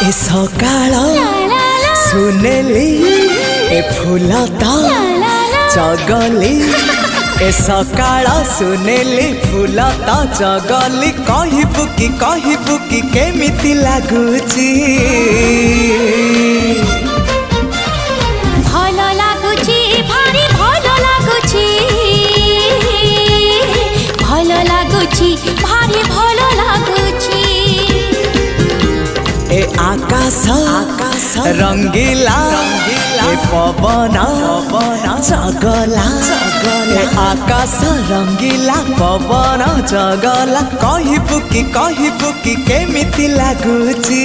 ए सकाळ सुनेली ए फूलता चगली ए सकाळ सुनेली फूलता चगली कहबू कि केमिति लागुची भल लागुची भारी भल लागुची भल लागुची भारी भल लागुची ए आकाश रंगीला ए पवन जगला ए आकाश रंगीला पवन जगला कहबू कि केमिति लागुची।